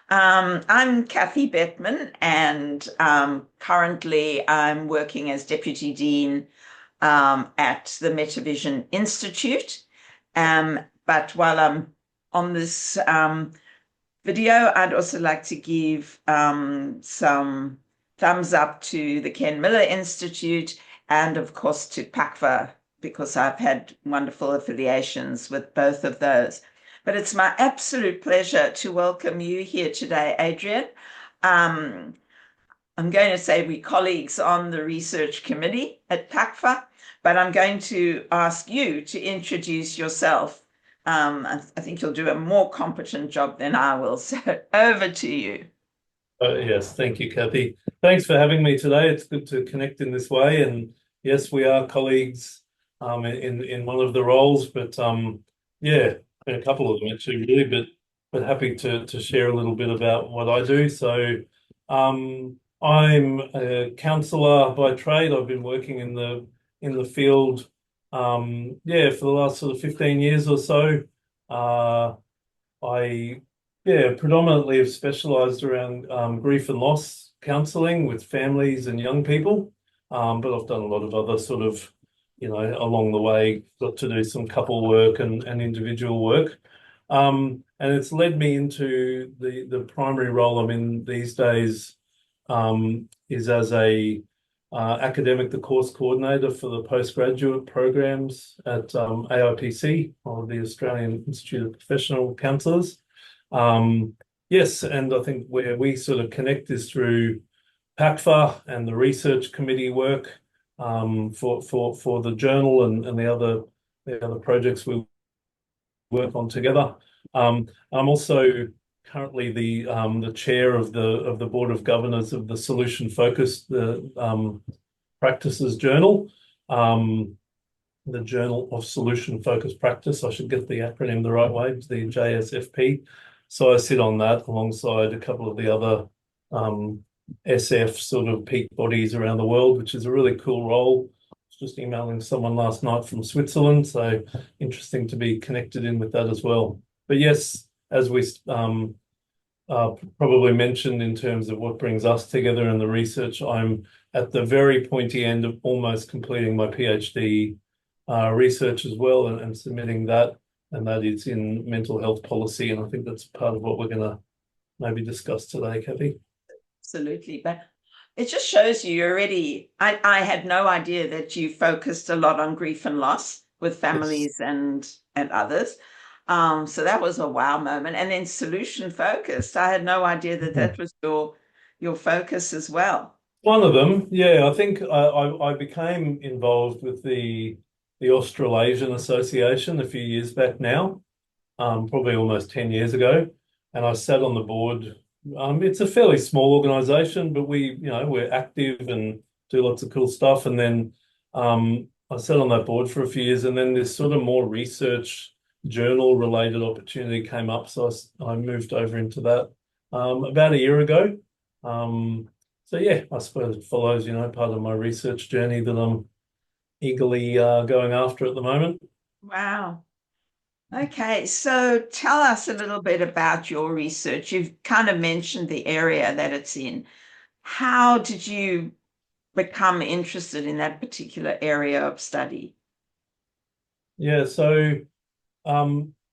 I'm Kathy Bettman, and currently I'm working as Deputy Dean at the Metavision Institute. But while I'm on this video, I'd also like to give some thumbs up to the Ken Miller Institute and, of course, to PACFA, because I've had wonderful affiliations with both of those. But it's my absolute pleasure to welcome you here today, Adrian. Um, I'm going to say we're colleagues on the research committee at PACFA, but I'm going to ask you to introduce yourself. I think you'll do a more competent job than I will. So over to you. Yes, thank you, Kathy. Thanks for having me today. It's good to connect in this way. And yes, we are colleagues in one of the roles, but yeah, a couple of them actually, really. But happy to share a little bit about what I do. So I'm a counsellor by trade. I've been working in the field yeah, for the last sort of 15 years or so. I predominantly have specialised around grief and loss counselling with families and young people, but I've done a lot of other sort of, along the way, got to do some couple work and individual work, and it's led me into the primary role I'm in these days, is as a academic, the course coordinator for the postgraduate programs at AIPC, or the Australian Institute of Professional Counsellors. Yes, and I think where we sort of connect is through PACFA and the research committee work for the journal and the other projects we work on together. I'm also currently the chair of the board of governors of the Solution Focused Practices Journal, the Journal of Solution Focused Practice. I should get the acronym the right way, the JSFP. So I sit on that alongside a couple of the other SF sort of peak bodies around the world, which is a really cool role. I was just emailing someone last night from Switzerland, so interesting to be connected in with that as well. But yes, as we probably mentioned in terms of what brings us together in the research, I'm at the very pointy end of almost completing my PhD research as well, and submitting that, and that is in mental health policy, and I think that's part of what we're going to maybe discuss today, Kathy. Absolutely. But it just shows you already, I had no idea that you focused a lot on grief and loss with Yes. families and others. So that was a wow moment. And then solution focused. I had no idea that that was your focus as well. One of them, yeah. I think I became involved with the Australasian Association a few years back now, probably almost 10 years ago, and I sat on the board. It's a fairly small organisation, but we're active and do lots of cool stuff. And then I sat on that board for a few years, and then this sort of more research journal related opportunity came up, so I moved over into that about a year ago. So yeah, I suppose it follows, part of my research journey that I'm eagerly going after at the moment. Wow. Okay, so tell us a little bit about your research. You've kind of mentioned the area that it's in. How did you become interested in that particular area of study? Yeah, so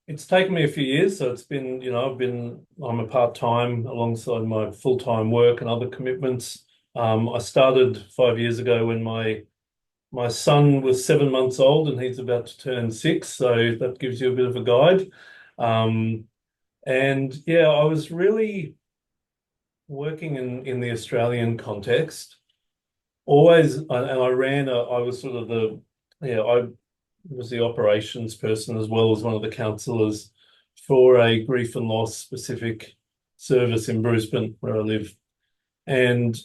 it's taken me a few years. So it's been, I'm a part-time alongside my full-time work and other commitments. I started 5 years ago when my son was 7 months old and he's about to turn 6. So that gives you a bit of a guide. And yeah, I was really working in the Australian context. Always, and I was sort of I was the operations person as well as one of the counsellors for a grief and loss specific service in Brisbane, where I live. And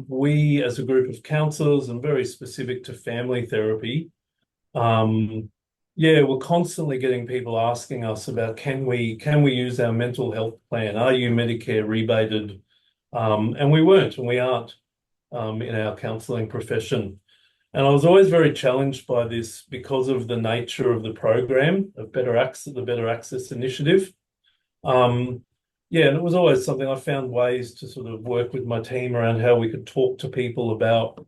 we, as a group of counsellors and very specific to family therapy, we're constantly getting people asking us about can we use our mental health plan? Are you Medicare rebated? And we weren't, and we aren't in our counselling profession. And I was always very challenged by this because of the nature of the program of the Better Access Initiative. Um, Yeah, and it was always something I found ways to sort of work with my team around how we could talk to people about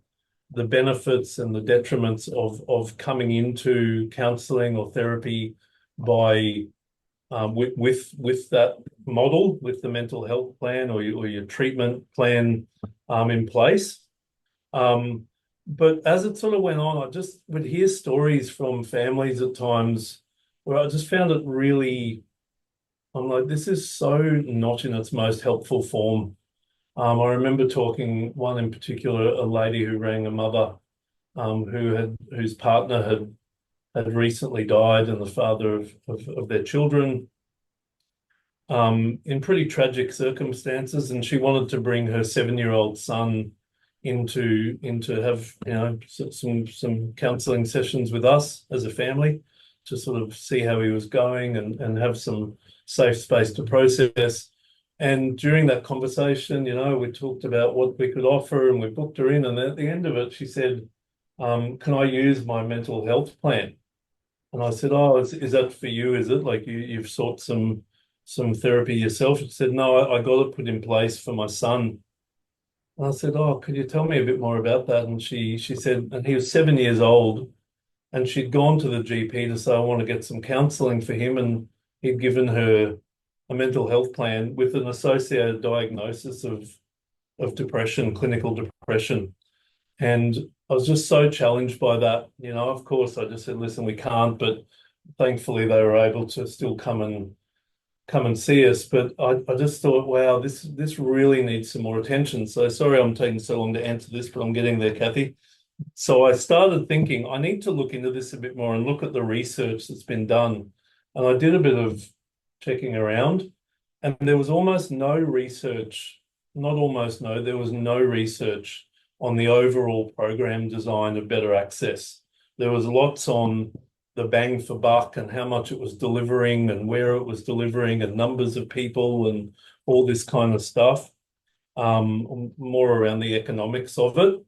the benefits and the detriments of coming into counselling or therapy by with that model, with the mental health plan or your treatment plan in place. Um, but as it sort of went on, I just would hear stories from families at times where I just found it really, I'm like, this is so not in its most helpful form. I remember talking one in particular, a lady who rang a mother whose partner had recently died and the father of their children in pretty tragic circumstances, and she wanted to bring her 7-year-old son into have some counselling sessions with us as a family to sort of see how he was going and have some safe space to process. And during that conversation, we talked about what we could offer and we booked her in. And at the end of it, she said, can I use my mental health plan? And I said, oh, is that for you? Is it like you've sought some therapy yourself? She said, no, I got it put in place for my son. And I said, oh, could you tell me a bit more about that? And she said, and he was 7 years old, and she'd gone to the GP to say, I want to get some counselling for him. And he'd given her a mental health plan with an associated diagnosis of depression, clinical depression. And I was just so challenged by that. Of course, I just said, listen, we can't, but thankfully they were able to still come and see us. But I just thought, wow, this really needs some more attention. So sorry I'm taking so long to answer this, but I'm getting there, Kathy. So I started thinking I need to look into this a bit more and look at the research that's been done. And I did a bit of checking around, and there was almost no research, not almost no, there was no research on the overall program design of Better Access. There was lots on the bang for buck and how much it was delivering and where it was delivering and numbers of people and all this kind of stuff, more around the economics of it.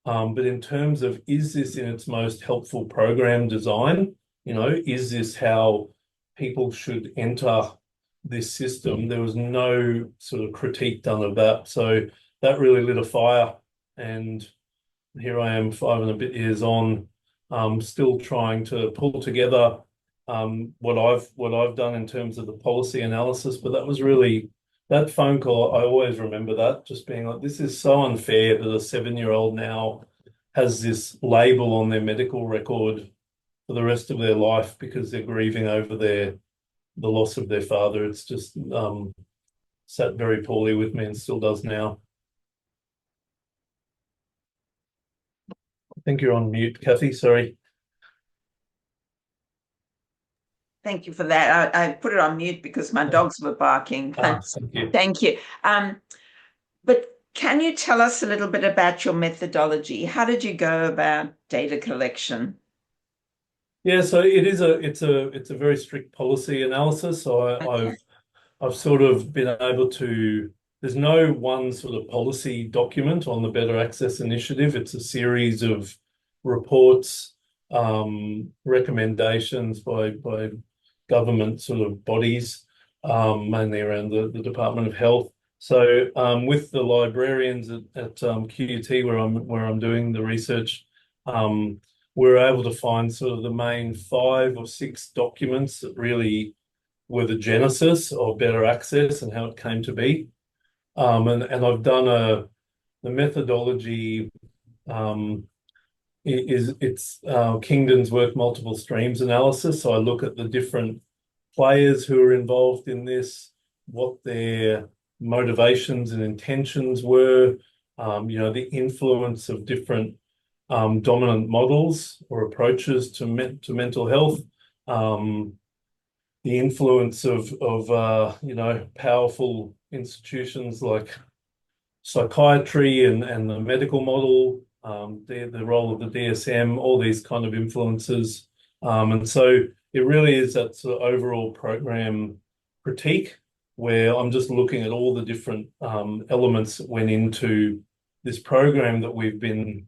But in terms of, is this in its most helpful program design? Is this how people should enter this system? There was no sort of critique done of that. So that really lit a fire. And here I am 5 and a bit years on, still trying to pull together what I've done in terms of the policy analysis. But that was really that phone call. I always remember that, just being like, this is so unfair that a 7-year-old now has this label on their medical record for the rest of their life because they're grieving over the loss of their father. It's just sat very poorly with me and still does now. I think you're on mute, Kathy. Sorry. Thank you for that. I put it on mute because my dogs were barking. Thank you. Thank you. But can you tell us a little bit about your methodology? How did you go about data collection? Yeah, so it's a very strict policy analysis. So Okay. I've sort of been able to. There's no one sort of policy document on the Better Access Initiative. It's a series of reports, recommendations by government sort of bodies, mainly around the Department of Health. So with the librarians at QUT where I'm doing the research, we're able to find sort of the main 5 or 6 documents that really were the genesis of Better Access and how it came to be. And I've done the methodology it's Kingdon's work multiple streams analysis. So I look at the different players who are involved in this, what their motivations and intentions were, the influence of different dominant models or approaches to mental health, the influence of powerful institutions like psychiatry and the medical model, the role of the DSM, all these kind of influences. And so it really is that sort of overall program critique where I'm just looking at all the different elements that went into this program that we've been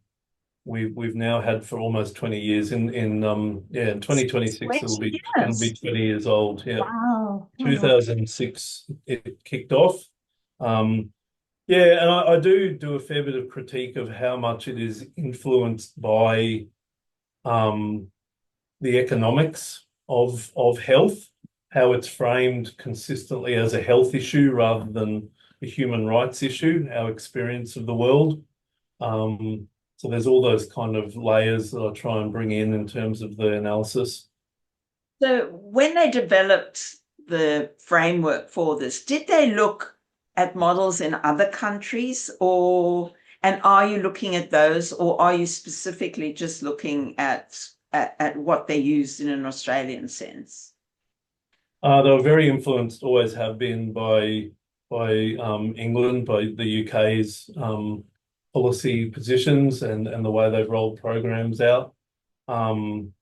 we've now had for almost 20 years. In 2026 it'll 20 be years. 20 years old. Yeah. Wow. Wow. 2006 it kicked off. Um, yeah, and I do a fair bit of critique of how much it is influenced by um, the economics of health, how it's framed consistently as a health issue rather than a human rights issue, our experience of the world. So there's all those kind of layers that I try and bring in terms of the analysis. So when they developed the framework for this, did they look at models in other countries, and are you looking at those, or are you specifically just looking at what they used in an Australian sense? They were very influenced, always have been by England, by the UK's policy positions and the way they've rolled programs out. Um,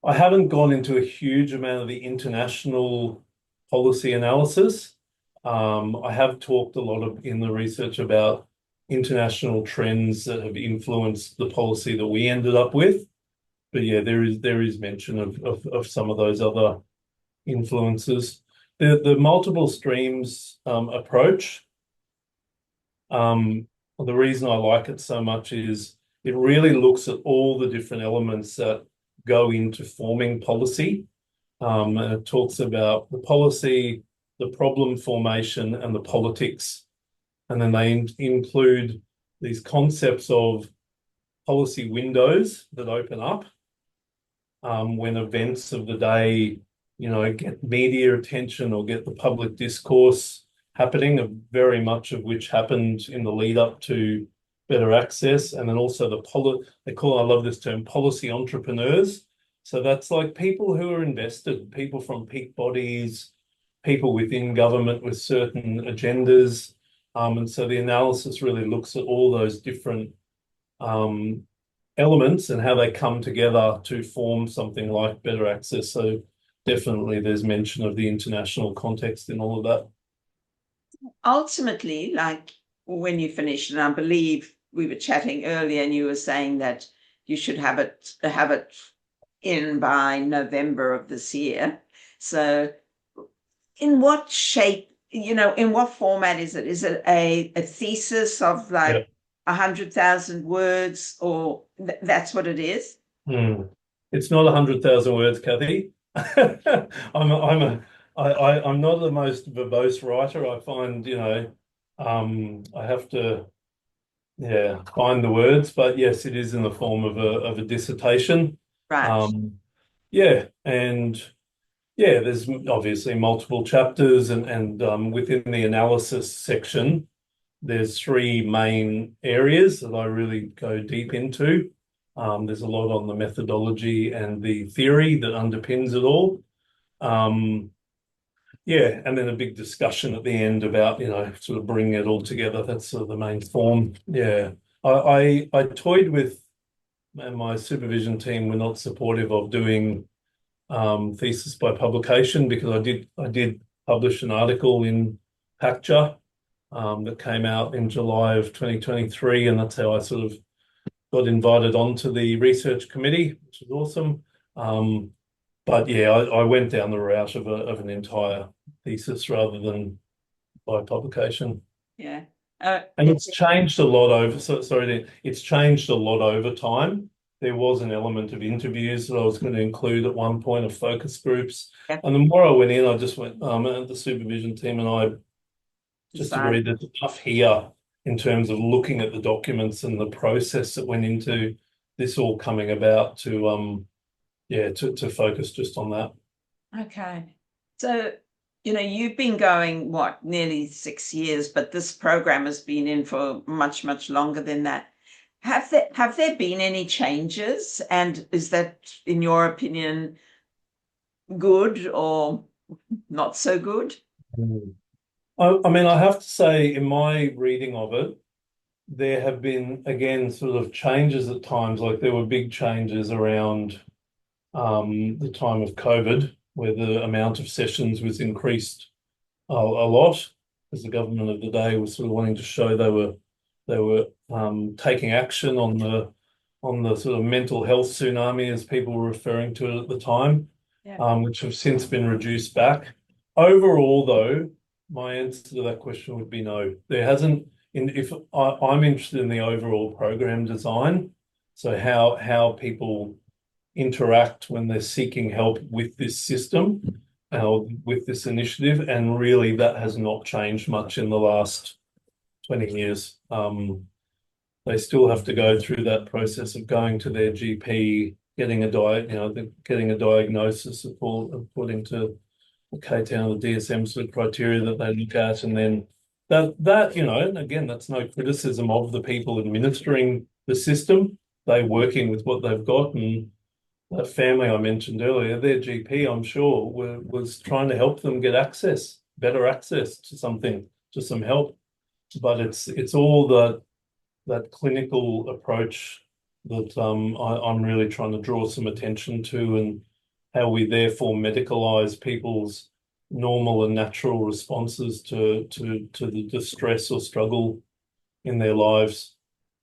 I haven't gone into a huge amount of the international policy analysis. I have talked a lot in the research about international trends that have influenced the policy that we ended up with. But yeah, there is mention of some of those other influences. The multiple streams approach. The reason I like it so much is it really looks at all the different elements that go into forming policy. And it talks about the policy, the problem formation, and the politics. And then they include these concepts of policy windows that open up when events of the day, get media attention or get the public discourse happening, very much of which happened in the lead up to better access. And then also I love this term, policy entrepreneurs. So that's like people who are invested, people from peak bodies, people within government with certain agendas. And so the analysis really looks at all those different elements and how they come together to form something like better access. So definitely there's mention of the international context in all of that. Ultimately, like when you finished, and I believe we were chatting earlier, and you were saying that you should have it in by November of this year. So in what shape, in what format is it? Is it a thesis of like Yeah. 100,000 words, or that's what it is? It's not 100,000 words, Kathy. I'm not the most verbose writer. I find, I have to, find the words, but yes, it is in the form of a dissertation. Right. Yeah, and yeah, there's obviously multiple chapters and within the analysis section, there's three main areas that I really go deep into. There's a lot on the methodology and the theory that underpins it all. Yeah, and then a big discussion at the end about, sort of bringing it all together. That's sort of the main form. Yeah. I toyed with, and my supervision team were not supportive of doing thesis by publication because I did publish an article in PACJA that came out in July of 2023, and that's how I sort of got invited onto the research committee, which was awesome. But yeah, I went down the route of an entire thesis rather than by publication. Yeah. And it's changed a lot it's changed a lot over time. There was an element of interviews that I was going to include at one point of focus groups. Yeah. And the more I went in, I just went, the supervision team and I just agreed that there's enough here in terms of looking at the documents and the process that went into this all coming about to focus just on that. Okay. So, you've been going, what, nearly 6 years, but this program has been in for much, much longer than that. Have there been any changes? And is that, in your opinion, good or not so good? I mean, I have to say, in my reading of it, there have been, again, sort of changes at times. Like there were big changes around the time of COVID, where the amount of sessions was increased a lot, because the government of the day was sort of wanting to show they were taking action on on the sort of mental health tsunami, as people were referring to it at the time, Yeah. which have since been reduced back. Overall, though, my answer to that question would be no. There hasn't. If I'm interested in the overall program design, so how people interact when they're seeking help with this system, with this initiative, and really that has not changed much in the last 20 years. They still have to go through that process of going to their GP, getting getting a diagnosis according to the K-Town, the DSM sort of criteria that they look at, and then and again, that's no criticism of the people administering the system. They're working with what they've got, and that family I mentioned earlier, their GP, I'm sure, was trying to help them get better access to something, to some help. But it's all that clinical approach that I'm really trying to draw some attention to, and how we therefore medicalize people's normal and natural responses to the distress or struggle in their lives.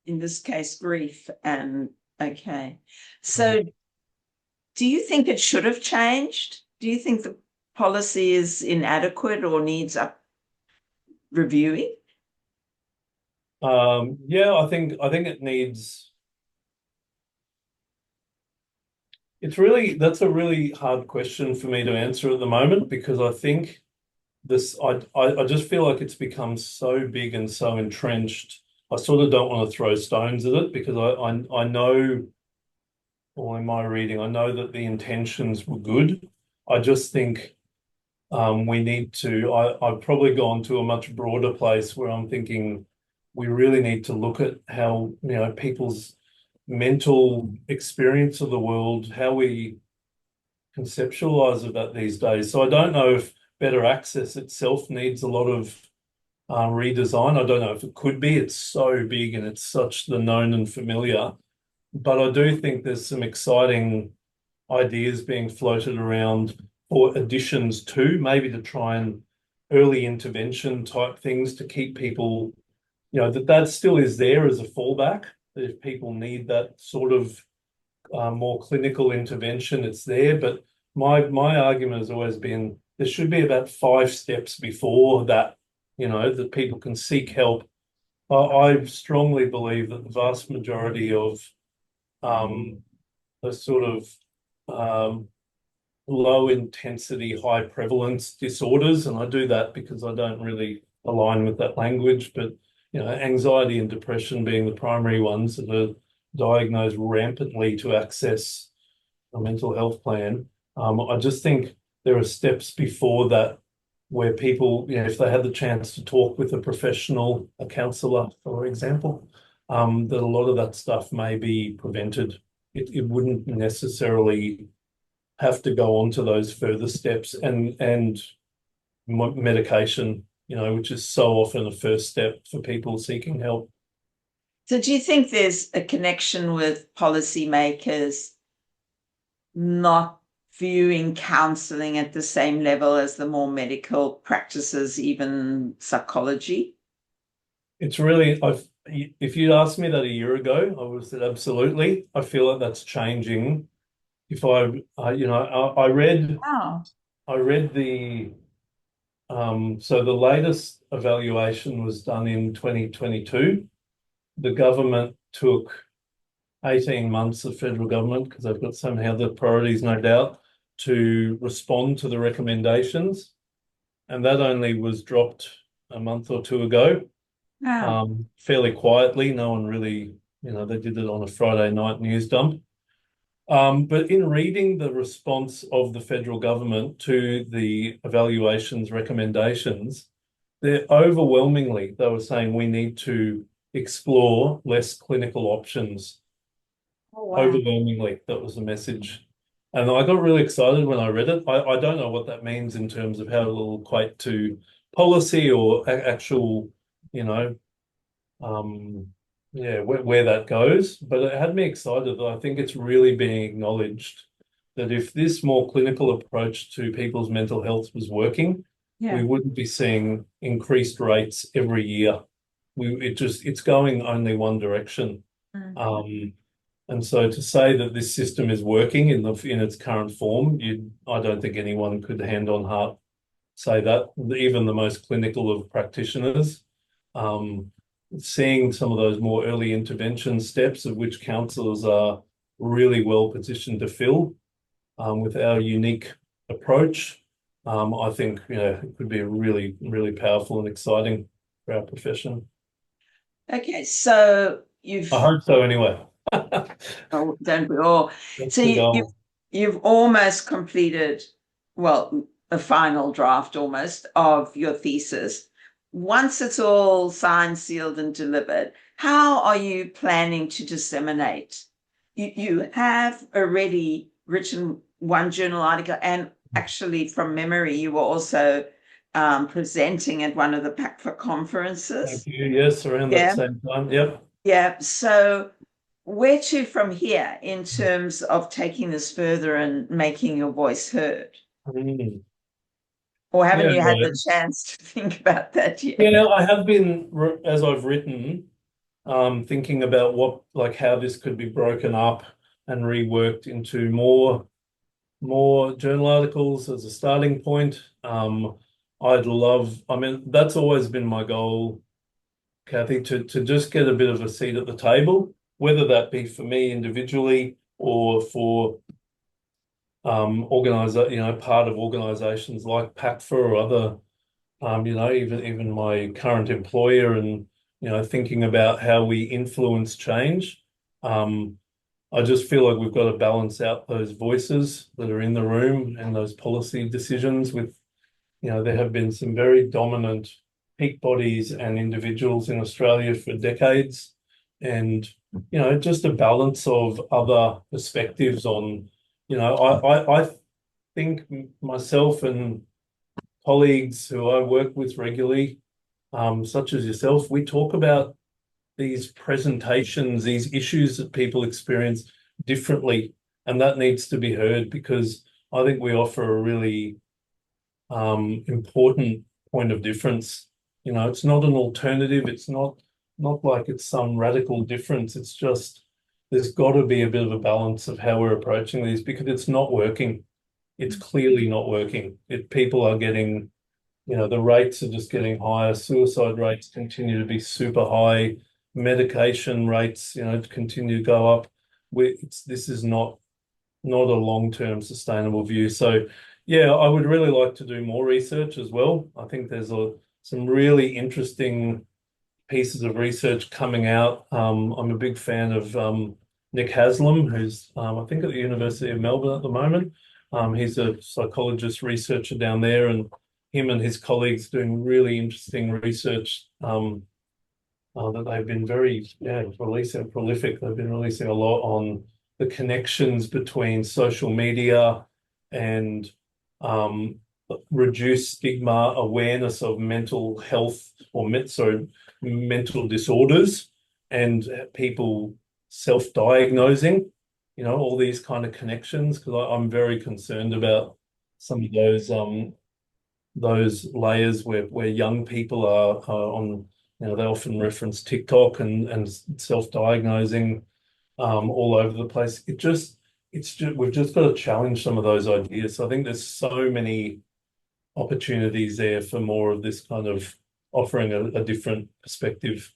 In this case, grief. And okay. So do you think it should have changed? Do you think the policy is inadequate or needs reviewing? Yeah, I think it needs. That's a really hard question for me to answer at the moment, because I think I just feel like it's become so big and so entrenched. I sort of don't want to throw stones at it, because I know, or in my reading, I know that the intentions were good. I just think we need to. I've probably gone to a much broader place where I'm thinking we really need to look at how, people's mental experience of the world, how we conceptualize of that these days. So I don't know if better access itself needs a lot of redesign. I don't know if it could be. It's so big and it's such the known and familiar. But I do think there's some exciting ideas being floated around for additions to, maybe to try and early intervention type things to keep people, that still is there as a fallback. That if people need that sort of more clinical intervention, it's there. But my argument has always been there should be about 5 steps before that, that people can seek help. I strongly believe that the vast majority of the sort of low intensity, high prevalence disorders, and I do that because I don't really align with that language, but anxiety and depression being the primary ones that are diagnosed rampantly to access a mental health plan. I just think there are steps before that where people, if they had the chance to talk with a professional, a counsellor, for example, that a lot of that stuff may be prevented. It wouldn't necessarily have to go on to those further steps, and medication, which is so often a first step for people seeking help. So do you think there's a connection with policymakers not viewing counselling at the same level as the more medical practices, even psychology? It's really, if you'd asked me that a year ago, I would have said absolutely. I feel like that's changing. If I read, Oh. I read so the latest evaluation was done in 2022. The government took 18 months, the federal government, because they've got somehow the priorities, no doubt, to respond to the recommendations. And that only was dropped a month or two ago, fairly quietly. No one really, they did it on a Friday night news dump. But in reading the response of the federal government to the evaluation's recommendations, they were saying we need to explore less clinical options. Oh, wow. Overwhelmingly, that was the message. And I got really excited when I read it. I don't know what that means in terms of how it will equate to policy or actual, where that goes. But it had me excited that I think it's really being acknowledged that if this more clinical approach to people's mental health was working, we wouldn't be seeing increased rates every year. It's going only one direction. And so to say that this system is working in its current form, I don't think anyone could hand on heart say that, even the most clinical of practitioners. Um, Seeing some of those more early intervention steps of which counsellors are really well positioned to fill with our unique approach, I think it could be really, really powerful and exciting for our profession. Okay, so I you've hope so anyway. oh, don't we all? That's So the you've goal. you've almost completed, well, a final draft almost of your thesis. Once it's all signed, sealed, and delivered, how are you planning to disseminate? You have already written one journal article, and actually, from memory, you were also presenting at one of the PACFA Thank conferences. you. Yes, around that Yeah. same time. Yep. Yeah. So, where to from here in terms of taking this further and making your voice heard? Mm. Or haven't Yeah, you had right. the chance to think about that yet? Yeah, I have been, as I've written, thinking about like how this could be broken up and reworked into more journal articles as a starting point. I mean, that's always been my goal, Kathy, to just get a bit of a seat at the table, whether that be for me individually or for part of organizations like PACFA or other, even my current employer, and thinking about how we influence change. Um, I just feel like we've got to balance out those voices that are in the room and those policy decisions with, there have been some very dominant peak bodies and individuals in Australia for decades. And, just a balance of other perspectives on, I think myself and colleagues who I work with regularly, such as yourself, we talk about these presentations, these issues that people experience differently, and that needs to be heard because I think we offer a really important point of difference. It's not an alternative. It's not like it's some radical difference. It's just there's got to be a bit of a balance of how we're approaching these because it's not working. It's clearly not working. People are getting, the rates are just getting higher. Suicide rates continue to be super high. Medication rates, continue to go up. This is not a long-term sustainable view. So, yeah, I would really like to do more research as well. I think there's some really interesting pieces of research coming out. I'm a big fan of Nick Haslam, who's I think at the University of Melbourne at the moment. He's a psychologist researcher down there, and him and his colleagues doing really interesting research that they've been very prolific. They've been releasing a lot on the connections between social media and um, reduced stigma, awareness of mental health or mental disorders, and people self-diagnosing. All these kind of connections because I'm very concerned about some of those layers where young people are on. They often reference TikTok and self-diagnosing all over the place. We've just got to challenge some of those ideas. So I think there's so many opportunities there for more of this kind of offering a different perspective.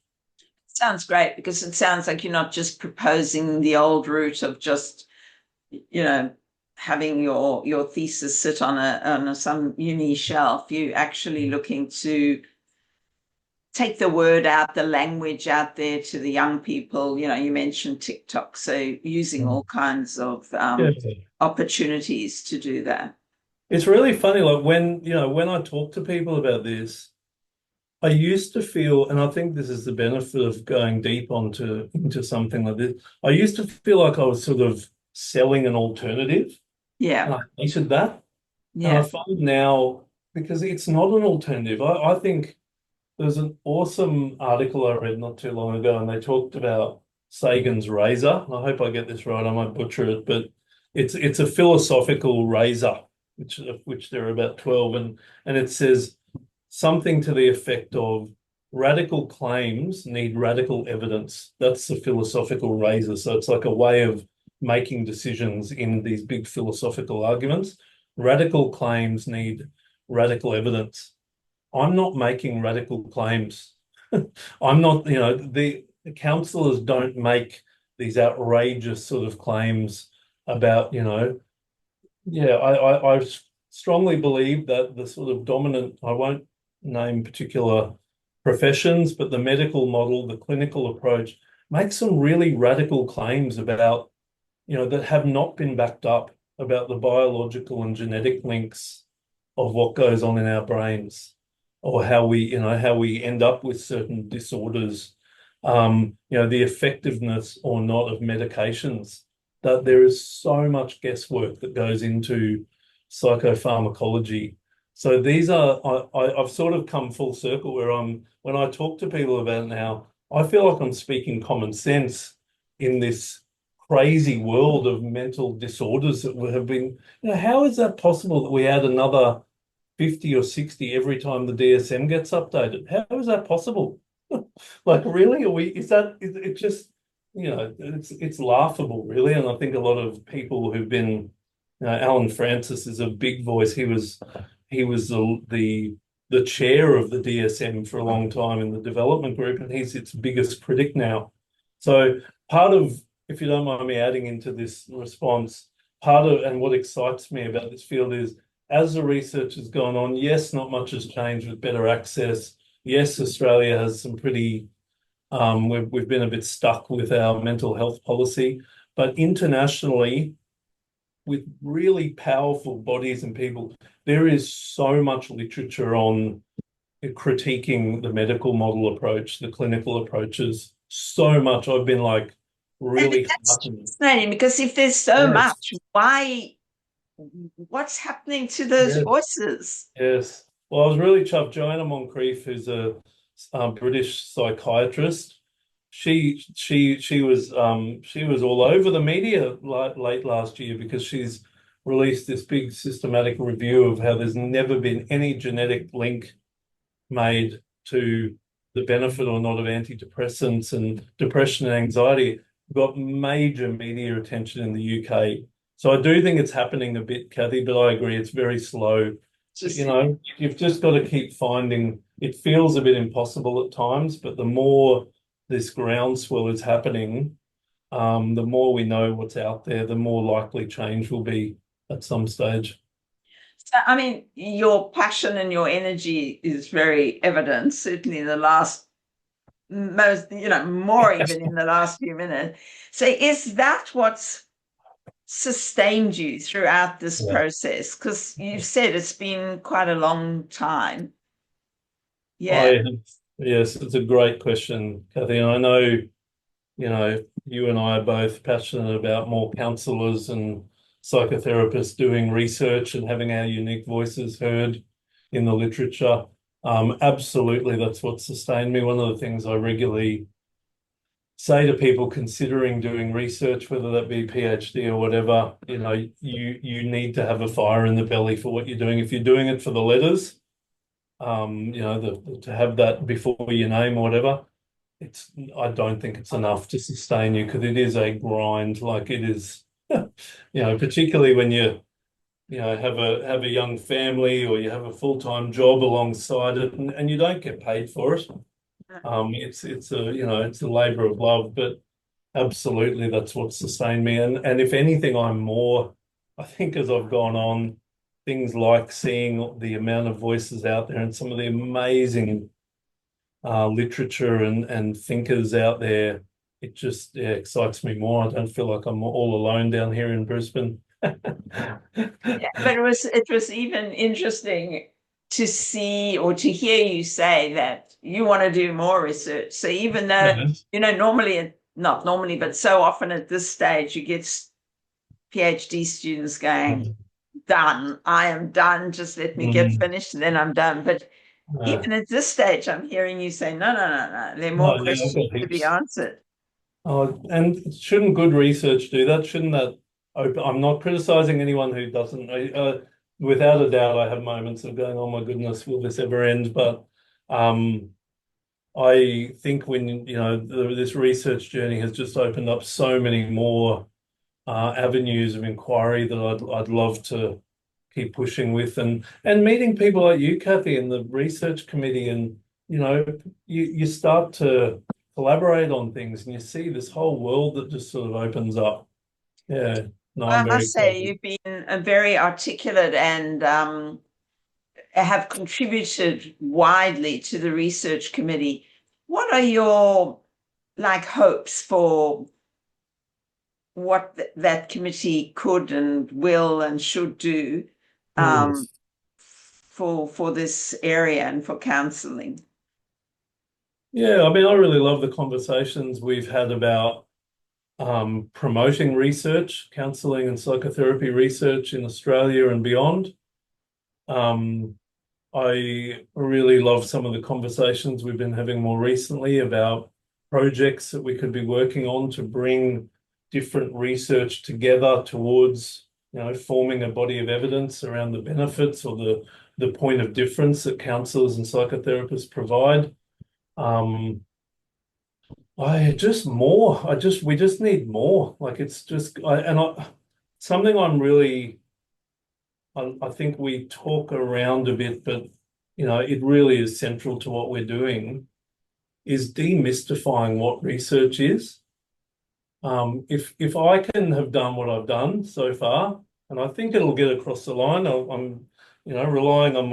Sounds great because it sounds like you're not just proposing the old route of just, having your thesis sit on some uni shelf. You actually looking to take the word out, the language out there to the young people. You mentioned TikTok, so using all kinds of Yeah. opportunities to do that. It's really funny, like when I talk to people about this, I used to feel, and I think this is the benefit of going deep into something like this. I used to feel like I was sort of selling an alternative, Yeah, and I hated that. And I yeah, find now, because it's not an alternative, I think there's an awesome article I read not too long ago, and they talked about Sagan's razor. And I hope I get this right, I might butcher it, but it's a philosophical razor, which there are about 12, and it says something to the effect of radical claims need radical evidence. That's the philosophical razor. So it's like a way of making decisions in these big philosophical arguments. Radical claims need radical evidence. I'm not making radical claims. I'm not, the counsellors don't make these outrageous sort of claims about, yeah, I strongly believe that the sort of dominant, I won't name particular professions, but the medical model, the clinical approach, makes some really radical claims about, that have not been backed up about the biological and genetic links of what goes on in our brains or how we end up with certain disorders, the effectiveness or not of medications. That there is so much guesswork that goes into psychopharmacology. So these are, I've sort of come full circle where when I talk to people about it now, I feel like I'm speaking common sense in this crazy world of mental disorders that have been, how is that possible that we add another 50 or 60 every time the DSM gets updated? How is that possible? Like, really? Is it just, it's laughable, really. And I think a lot of people who've been, Alan Francis is a big voice. He was the chair of the DSM for a long time in the development group, and he's its biggest critic now. So part of, if you don't mind me adding into this response, and what excites me about this field is, as the research has gone on, yes, not much has changed with better access. Yes, Australia has some pretty, we've been a bit stuck with our mental health policy, but internationally, with really powerful bodies and people, there is so much literature on critiquing the medical model approach, the clinical approaches, so much. I've been like And really that's heartened. fascinating because if there's so Yes, much, what's happening to those yes, voices? yes. Well, I was really chuffed. Joanna Moncrief, who's a British psychiatrist, she was all over the media late last year because she's released this big systematic review of how there's never been any genetic link made to the benefit or not of antidepressants, and depression and anxiety got major media attention in the UK. So I do think it's happening a bit, Kathy, but I agree it's very slow. Just You've just got to keep finding. It feels a bit impossible at times, but the more this groundswell is happening, the more we know what's out there, the more likely change will be at some stage. So, I mean, your passion and your energy is very evident, certainly in the last more even in the last few minutes. So is that what's sustained you throughout this Yeah. process? Because you've said it's been quite a long time. Yeah. I Yes, it's a great question, Kathy. And I know, you and I are both passionate about more counsellors and psychotherapists doing research and having our unique voices heard in the literature. Absolutely, that's what sustained me. One of the things I regularly say to people considering doing research, whether that be PhD or whatever, you need to have a fire in the belly for what you're doing. If you're doing it for the letters, to have that before your name or whatever, I don't think it's enough to sustain you because it is a grind. Like it is, particularly when have a young family or you have a full-time job alongside it, and you don't get paid for it. It's a labor of love, but absolutely that's what sustained me. And if anything, I think as I've gone on, things like seeing the amount of voices out there and some of the amazing literature and thinkers out there, it just excites me more. I don't feel like I'm all alone down here in Brisbane. Yeah, but it was even interesting to see or to hear you say that you want to do more research. So even though, Yes. normally, not normally, but so often at this stage, you get PhD students going, done, I am done, just let me get Mm, finished and then I'm done. But no, even at this stage, I'm hearing you say, no, no, no, no, there are more no, yeah, I've questions got to be heaps. answered. Oh, and shouldn't good research do that? Shouldn't that open? I'm not criticizing anyone who doesn't. Without a doubt, I have moments of going, "Oh my goodness, will this ever end?" But um, I think when, this research journey has just opened up so many more avenues of inquiry that I'd love to keep pushing with, and meeting people like you, Kathy, in the research committee, and you start to collaborate on things, and you see this whole world that just sort of opens up. Yeah, no, I I'm very must say, excited. you've been very articulate and have contributed widely to the research committee. What are your hopes for what that committee could and will and should do Hmm. um, for this area and for counselling? Yeah, I mean, I really love the conversations we've had about promoting research, counselling and psychotherapy research in Australia and beyond. Um, I really love some of the conversations we've been having more recently about projects that we could be working on to bring different research together towards, forming a body of evidence around the benefits or the point of difference that counsellors and psychotherapists provide. Um, I just more. We just need more. Like it's just, something I'm really, I think we talk around a bit, but it really is central to what we're doing, is demystifying what research is. If I can have done what I've done so far, and I think it'll get across the line, I'm relying on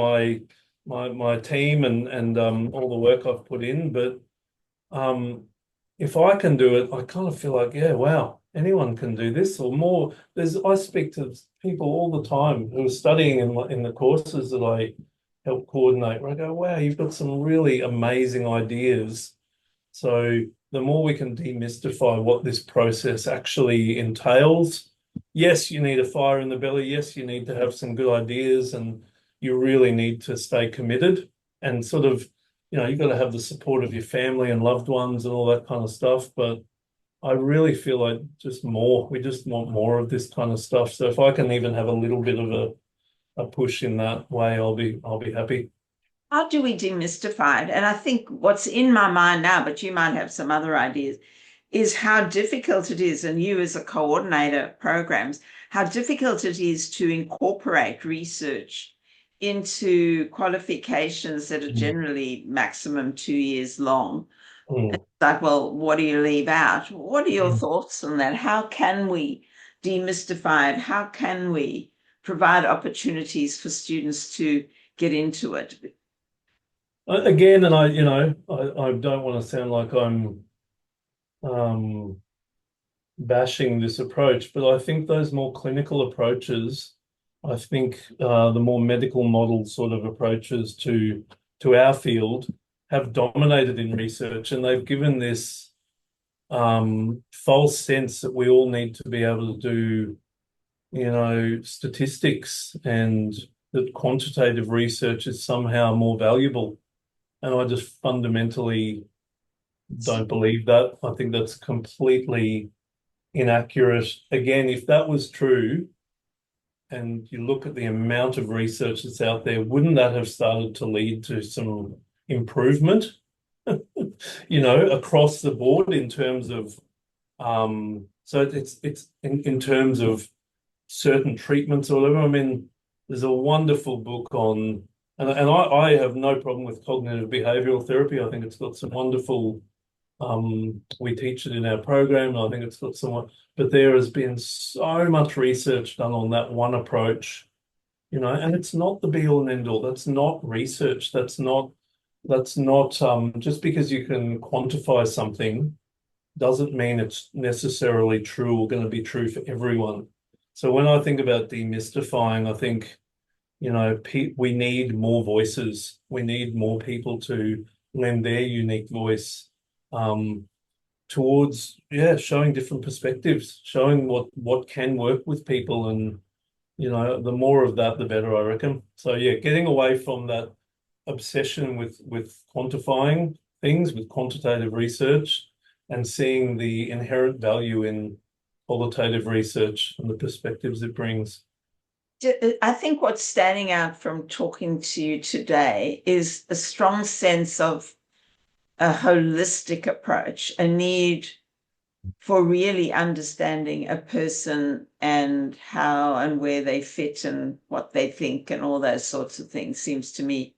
my team and all the work I've put in, but if I can do it, I kind of feel like, yeah, wow, anyone can do this or more. I speak to people all the time who are studying in the courses that I help coordinate, where I go, wow, you've got some really amazing ideas. So the more we can demystify what this process actually entails, yes, you need a fire in the belly. Yes, you need to have some good ideas, and you really need to stay committed and sort of, you've got to have the support of your family and loved ones and all that kind of stuff. But I really feel like we just want more of this kind of stuff. So if I can even have a little bit of a push in that way, I'll be happy. How do we demystify it? And I think what's in my mind now, but you might have some other ideas, is how difficult it is, and you as a coordinator of programs, how difficult it is to incorporate research into qualifications that are Mm. generally maximum 2 years long. Mm. Like, well, what do you leave out? What are your Mm. thoughts on that? How can we demystify it? How can we provide opportunities for students to get into it? Again, and I don't want to sound like I'm um, bashing this approach, but I think those more clinical approaches, I think the more medical model sort of approaches to our field have dominated in research, and they've given this false sense that we all need to be able to do, statistics, and that quantitative research is somehow more valuable. And I just fundamentally don't believe that. I think that's completely inaccurate. Again, if that was true, and you look at the amount of research that's out there, wouldn't that have started to lead to some improvement, across the board in terms of so it's in terms of certain treatments or whatever. I mean, there's a wonderful book on, and I have no problem with cognitive behavioral therapy. I think it's got some wonderful, we teach it in our program, and I think it's got somewhat, but there has been so much research done on that one approach, and it's not the be all and end all. That's not research. That's not just because you can quantify something doesn't mean it's necessarily true or going to be true for everyone. So when I think about demystifying, I think, we need more voices. We need more people to lend their unique voice um, towards, yeah, showing different perspectives, showing what can work with people, and the more of that, the better, I reckon. So yeah, getting away from that obsession with quantifying things with quantitative research, and seeing the inherent value in qualitative research and the perspectives it brings. I think what's standing out from talking to you today is a strong sense of a holistic approach, a need for really understanding a person and how and where they fit and what they think and all those sorts of things seems to me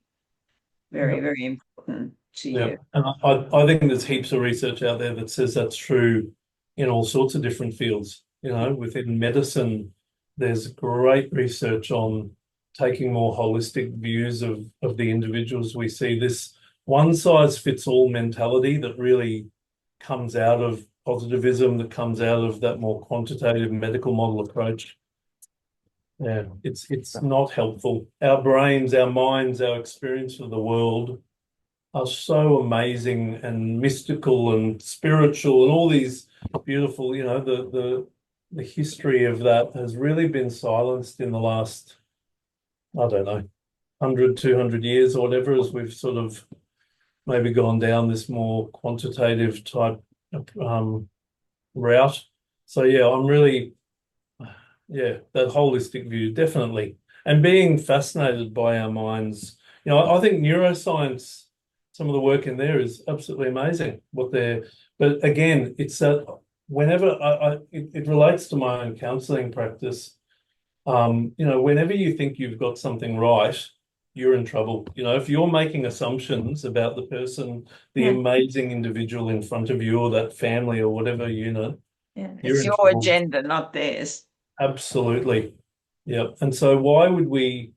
very, Yeah. very important to Yeah. you. And I think there's heaps of research out there that says that's true in all sorts of different fields. You know, within medicine, there's great research on taking more holistic views of the individuals. We see this one size fits all mentality that really comes out of positivism, that comes out of that more quantitative medical model approach. Yeah, it's not helpful. Our brains, our minds, our experience of the world are so amazing and mystical and spiritual and all these beautiful, you know, the history of that has really been silenced in the last, I don't know, 100, 200 years or whatever, as we've sort of maybe gone down this more quantitative type route. So yeah, I'm really, yeah, that holistic view, definitely. And being fascinated by our minds. You know, I think neuroscience, some of the work in there is absolutely amazing. But again, it's that whenever it relates to my own counselling practice. You know, whenever you think you've got something right, you're in trouble. You know, if you're making assumptions about the person, the Yeah, amazing individual in front of you, or that family, or whatever unit, yeah. you're It's in your trouble. agenda, not theirs. Absolutely. Yeah. And so why would we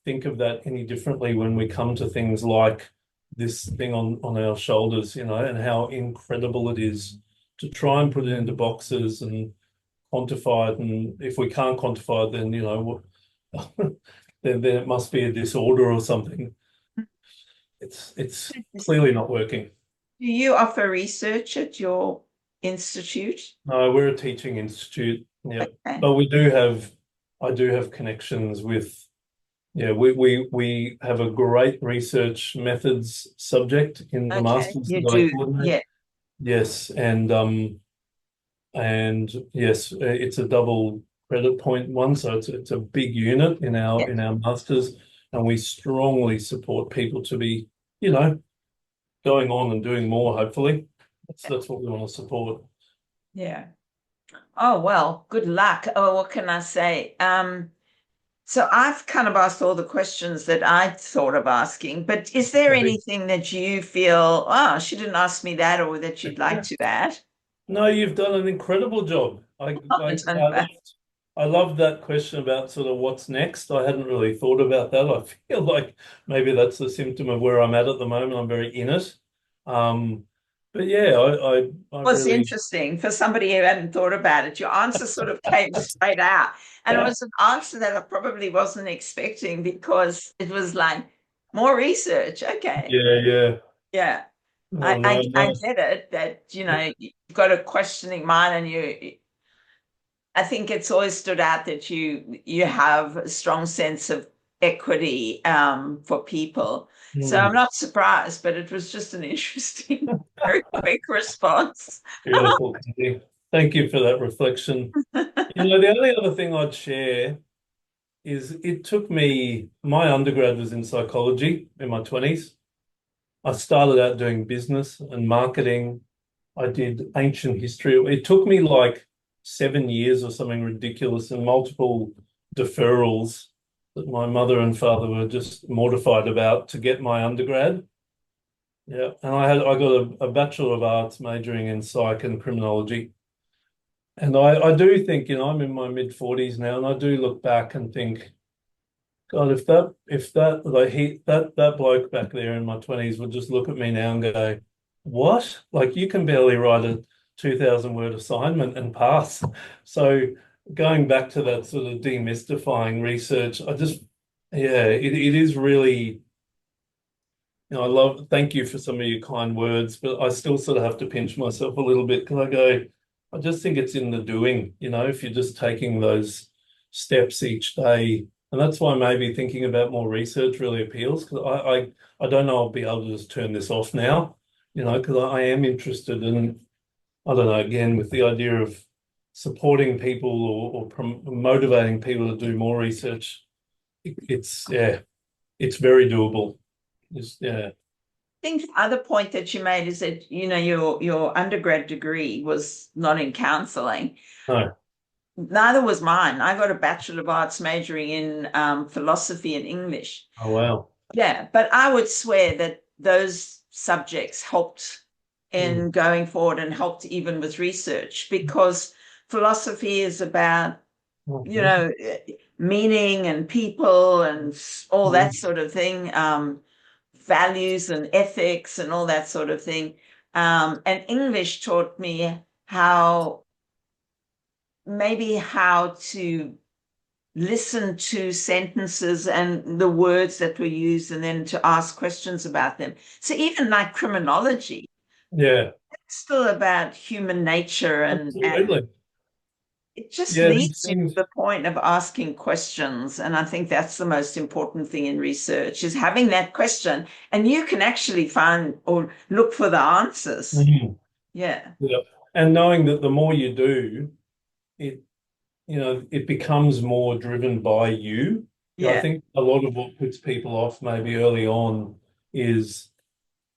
think of that any differently when we come to things like this thing on our shoulders, you know, and how incredible it is to try and put it into boxes and quantify it. And if we can't quantify it, then, you know, then it must be a disorder or something. It's clearly not working. Do you offer research at your institute? No, we're a teaching institute. Yeah. Okay. But I do have connections with. Yeah, we have a great research methods subject in the Okay, masters you that I do. coordinate. Yeah. Yes, and yes, it's a double credit point one, so it's a big unit Yeah. in our masters, and we strongly support people to be, you know, going on and doing more, hopefully. That's what we want to support. Yeah. Oh, well, good luck. Oh, what can I say? So I've kind of asked all the questions that I thought of asking, but is there Okay. anything that you feel, oh, she didn't ask me that, or that you'd like to add? No, you've done an incredible job. I don't know. I love that question about sort of what's next. I hadn't really thought about that. I feel like maybe that's a symptom of where I'm at the moment. I'm very in it. Um, but yeah, I Was really, interesting for somebody who hadn't thought about it. Your answer sort of came straight out. And it was an answer that I probably wasn't expecting because it was like more research. Okay. yeah. Yeah. Oh no, I no. get it that, you've got a questioning mind and I think it's always stood out that you have a strong sense of equity for people. So I'm Hmm. not surprised, but it was just an interesting, very quick response. Beautiful, Kathy. Thank you for that reflection. You know, the only other thing I'd share is it took me, my undergrad was in psychology in my 20s. I started out doing business and marketing. I did ancient history. It took me like 7 years or something ridiculous and multiple deferrals that my mother and father were just mortified about to get my undergrad. Yeah, and I got a Bachelor of Arts majoring in psych and criminology. And I do think, you know, I'm in my mid 40s now, and I do look back and think, God, if that like that bloke back there in my 20s would just look at me now and go, what? Like you can barely write a 2,000 word assignment and pass. So going back to that sort of demystifying research, yeah, it is really, you know, thank you for some of your kind words, but I still sort of have to pinch myself a little bit because I just think it's in the doing, you know, if you're just taking those steps each day. And that's why maybe thinking about more research really appeals because I don't know I'll be able to just turn this off now, you know, because I am interested in, I don't know, again, with the idea of supporting people or motivating people to do more research. Yeah, it's very doable. Yeah. think the other point that you made is that, your undergrad degree was not in counselling. No. Neither was mine. I got a Bachelor of Arts majoring in philosophy and English. Oh, wow. Yeah, but I would swear that those subjects helped in going forward and helped even with research, because philosophy is about, meaning and people and all that sort of thing, values and ethics and all that sort of thing. And English taught me how to listen to sentences and the words that were used and then to ask questions about them. So even like criminology, Yeah, it's still about human nature, and absolutely. it just Yeah, these leads you to things. the point of asking questions. And I think that's the most important thing in research, is having that question, and you can actually find or look for the answers. Mhm. Yeah. Yeah. And knowing that the more you do, it it becomes more driven by you. I Yeah. think a lot of what puts people off maybe early on is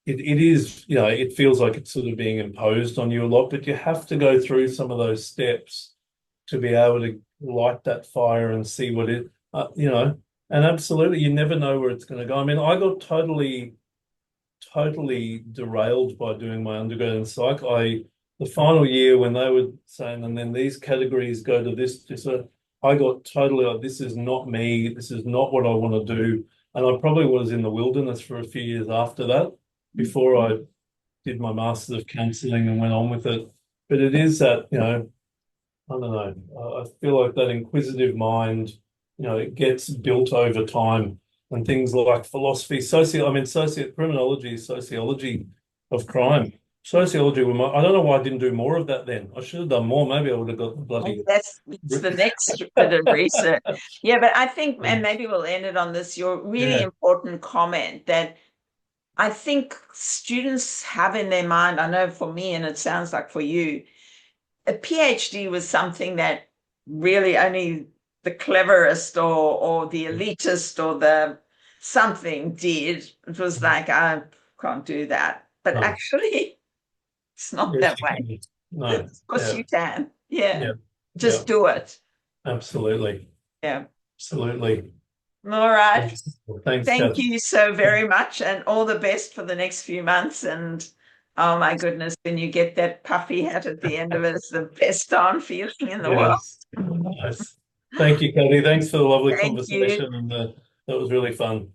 it is, it feels like it's sort of being imposed on you a lot, but you have to go through some of those steps to be able to light that fire and see what and absolutely, you never know where it's going to go. I mean, I got totally derailed by doing my undergrad in psych. The final year when they were saying, and then these categories go to this, I got totally like, this is not me. This is not what I want to do. And I probably was in the wilderness for a few years after that, before I did my Masters of Counselling and went on with it. But it is that, I don't know. I feel like that inquisitive mind, it gets built over time, and things like philosophy, criminology, sociology of crime. Sociology, I don't know why I didn't do more of that then. I should have done more. Maybe I would have got the Maybe bloody. it's the next bit of research. Yeah, but I think, and maybe we'll end it on this, your really Yeah. important comment that I think students have in their mind. I know for me, and it sounds like for you, a PhD was something that really only the cleverest or the elitist or the something did. It was like, I can't do that. But No. actually, it's not Yes, that you way. can. No. Of course Yeah. you can. Yeah. Yeah. Yeah. Just do it. Absolutely. Yeah. Absolutely. All right. Thanks. Thanks, Thank Kath. you so very much, and all the best for the next few months. And oh my goodness, when you get that puffy hat at the end of it, it's the best darn feeling in the world. Yes. Nice. Thank you, Kathy. Thanks for the lovely Thank you. conversation, and that was really fun.